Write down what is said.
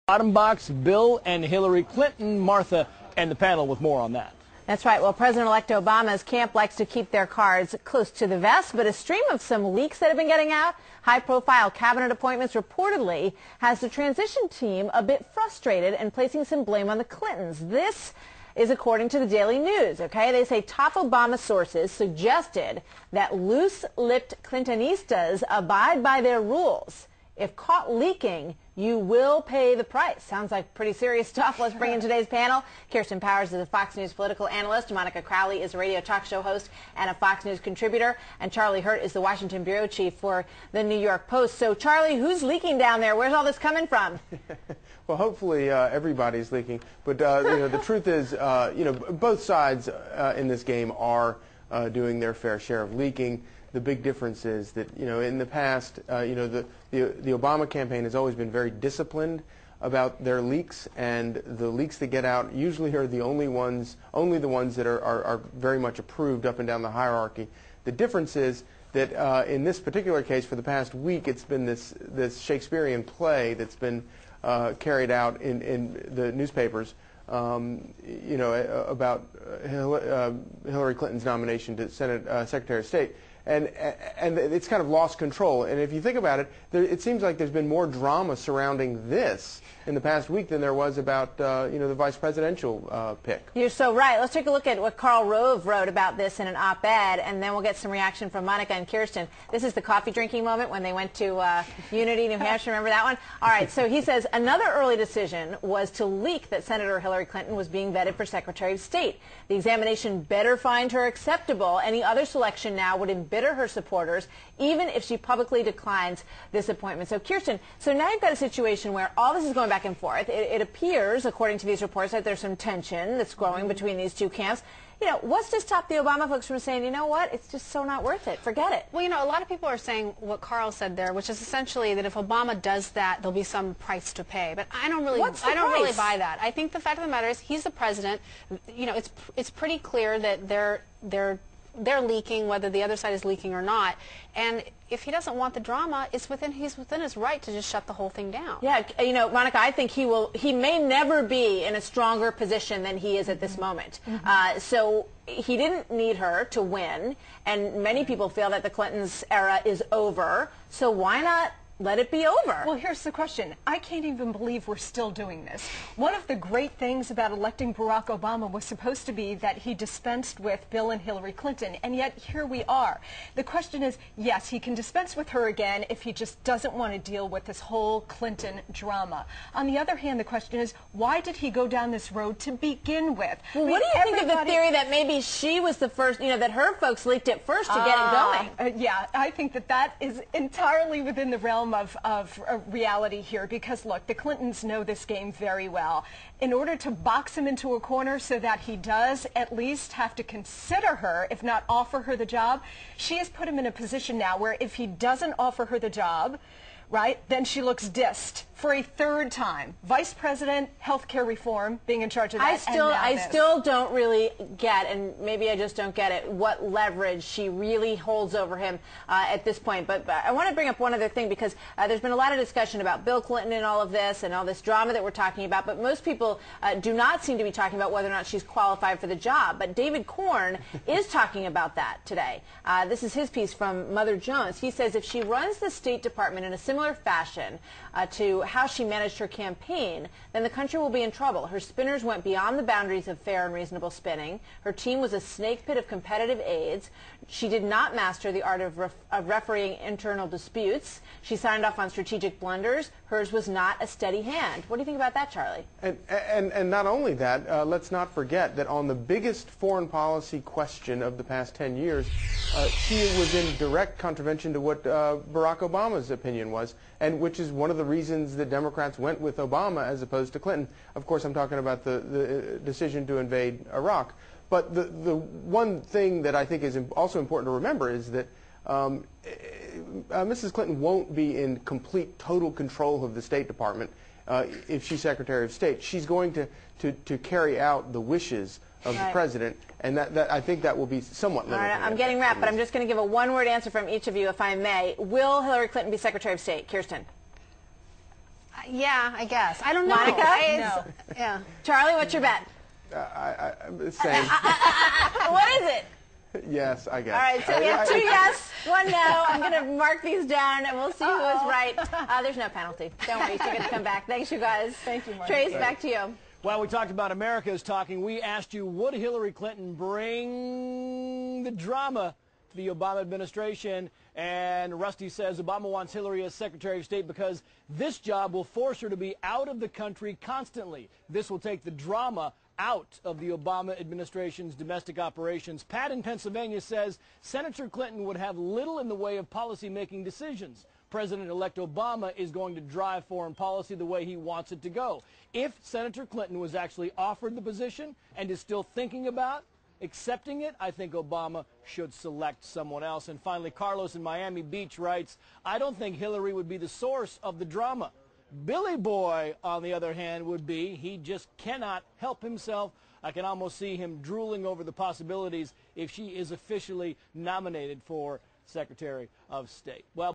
Bottom box, Bill and Hillary Clinton. Martha and the panel with more on that. That's right. Well, President-elect Obama's camp likes to keep their cards close to the vest, but a stream of some leaks that have been getting out, high-profile cabinet appointments reportedly, has the transition team a bit frustrated and placing some blame on the Clintons. This is according to the Daily News, okay? They say top Obama sources suggested that loose-lipped Clintonistas abide by their rules. If caught leaking, you will pay the price. Sounds like pretty serious stuff. Let's bring in today's panel. Kirsten Powers is a Fox News political analyst. Monica Crowley is a radio talk show host and a Fox News contributor. And Charlie Hurt is the Washington bureau chief for the New York Post. So, Charlie, who's leaking down there? Where's all this coming from? Well, hopefully everybody's leaking. But, the truth is, both sides in this game are doing their fair share of leaking. The big difference is that, in the past, the Obama campaign has always been very disciplined about their leaks, and the leaks that get out usually are the only the ones that are very much approved up and down the hierarchy. The difference is that in this particular case, for the past week, it's been this Shakespearean play that's been carried out in the newspapers, about Hillary Clinton's nomination to Secretary of State. And it's kind of lost control. And if you think about it, it seems like there's been more drama surrounding this in the past week than there was about, the vice presidential pick. You're so right. Let's take a look at what Karl Rove wrote about this in an op-ed, and then we'll get some reaction from Monica and Kirsten. This is the coffee drinking moment when they went to Unity, New Hampshire. Remember that one? All right, so he says, another early decision was to leak that Senator Hillary Clinton was being vetted for Secretary of State. The examination better find her acceptable. Any other selection now would embitter her supporters, even if she publicly declines this appointment. So, Kirsten, so now you've got a situation where all this is going back and forth. It appears, according to these reports, that there's some tension that's growing between these two camps. What's to stop the Obama folks from saying, you know what, it's just so not worth it, forget it? Well, a lot of people are saying what Carl said there, which is essentially that if Obama does that, there'll be some price to pay. But I don't really buy that. I think the fact of the matter is he's the president. It's pretty clear that they're leaking, whether the other side is leaking or not. And if he doesn't want the drama, he's within his right to just shut the whole thing down. Yeah, Monica, I think he may never be in a stronger position than he is at this moment. So he didn't need her to win, and many people feel that the Clintons' era is over. So why not let it be over? Well, here's the question. I can't even believe we're still doing this. One of the great things about electing Barack Obama was supposed to be that he dispensed with Bill and Hillary Clinton, and yet here we are. The question is, yes, he can dispense with her again if he just doesn't want to deal with this whole Clinton drama. On the other hand, the question is, why did he go down this road to begin with? Well, what do you think of the theory that maybe she was the first, that her folks leaked it first to get it going? Yeah, I think that is entirely within the realm of reality here, because look, the Clintons know this game very well. In order to box him into a corner so that he does at least have to consider her, if not offer her the job, she has put him in a position now where if he doesn't offer her the job, right, then she looks dissed for a third time. Vice President, healthcare reform, being in charge of that. I still don't really get, and maybe I just don't get it, what leverage she really holds over him at this point. But I want to bring up one other thing, because there's been a lot of discussion about Bill Clinton and all of this drama that we're talking about, but most people do not seem to be talking about whether or not she's qualified for the job. But David Korn is talking about that today. This is his piece from Mother Jones. He says if she runs the State Department in a similar fashion to how she managed her campaign, then the country will be in trouble. Her spinners went beyond the boundaries of fair and reasonable spinning. Her team was a snake pit of competitive aides. She did not master the art of refereeing internal disputes. She signed off on strategic blunders. Hers was not a steady hand. What do you think about that, Charlie? And not only that, let's not forget that on the biggest foreign policy question of the past 10 years, she was in direct contravention to what Barack Obama's opinion was, and which is one of the reasons the Democrats went with Obama as opposed to Clinton. Of course, I'm talking about the decision to invade Iraq. But the one thing that I think is also important to remember is that Mrs. Clinton won't be in complete, total control of the State Department if she's Secretary of State. She's going to carry out the wishes of the president, and I think that will be somewhat limited. All right, I'm getting wrapped, but I'm just going to give a one-word answer from each of you, if I may. Will Hillary Clinton be Secretary of State? Kirsten? Yeah, I guess. I don't know. Monica? No. Yeah. Charlie, what's your bet? Same. What is it? Yes, I guess. All right, so we have 2 yes, 1 no. I'm going to mark these down, and we'll see who is right. There's no penalty. Don't worry, she's going to come back. Thanks, you guys. Thank you, Mark. Trace, back to you. Well, we talked about America's talking. We asked you, would Hillary Clinton bring the drama to the Obama administration? And Rusty says Obama wants Hillary as Secretary of State because this job will force her to be out of the country constantly. This will take the drama out of the Obama administration's domestic operations. Pat in Pennsylvania says Senator Clinton would have little in the way of policy-making decisions. President-elect Obama is going to drive foreign policy the way he wants it to go. If Senator Clinton was actually offered the position and is still thinking about accepting it, I think Obama should select someone else. And finally, Carlos in Miami Beach writes, I don't think Hillary would be the source of the drama. Billy Boy, on the other hand, would be. He just cannot help himself. I can almost see him drooling over the possibilities if she is officially nominated for Secretary of State. Well,